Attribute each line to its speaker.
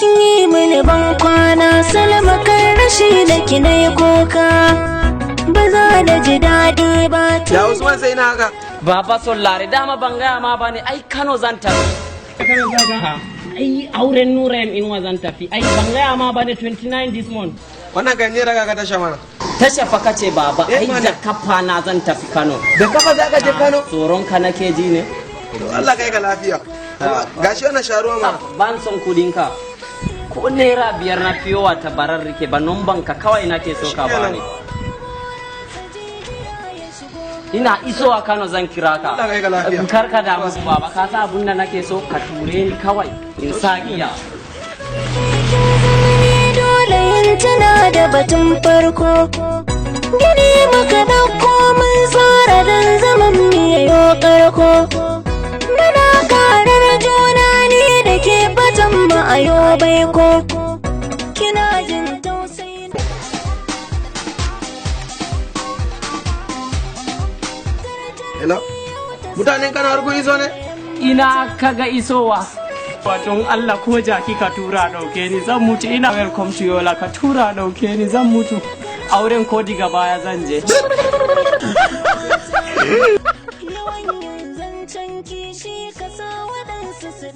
Speaker 1: kin yi mini ban kwana salma kan rashi da ki na koka ba za da ji daɗi ba.
Speaker 2: Ya Usman sai na haka.
Speaker 3: Baba Sollare dama ban gaya ma bane ai Kano zan tafi. Ai auren Nuraim Inuwa zan tafi. Ai ban gaya ma bane 29 this month.
Speaker 2: Wannan kan ne raga ka tasha mana.
Speaker 3: Tasha fa kace baba ai da kafa na zan tafi Kano.
Speaker 2: Da kafa za ka je Kano?
Speaker 3: Tsoron ka nake ji ne.
Speaker 2: Allah kai ka lafiya. Gashi wannan sharuwa ma.
Speaker 3: Ban son kudin ka. Ko naira 5 na fiyowa ta barar rike ba numban ka kawai nake so ka bani. Ina isowa Kano zan kira ka.
Speaker 2: Allah kai ka lafiya.
Speaker 3: Kar ka damu baba ka sa abun da nake so ka ture ni kawai in sa giya.
Speaker 1: Dole yin tana da batun farko. Gini muka ɗauko mun tsara don zaman miyayo ƙarko. Muna karar juna ni da ke batan mu a yau baiko. Kina jin tausayi.
Speaker 2: Hello? Mutanen kana har kun iso ne?
Speaker 3: Ina kaga isowa. Wato Allah ko jaki ka tura dauke ni zan mutu ina welcome to yola ka tura dauke ni zan mutu auren ko diga baya zan je.
Speaker 1: Yawan yin zancen kishi ka sa waɗansu su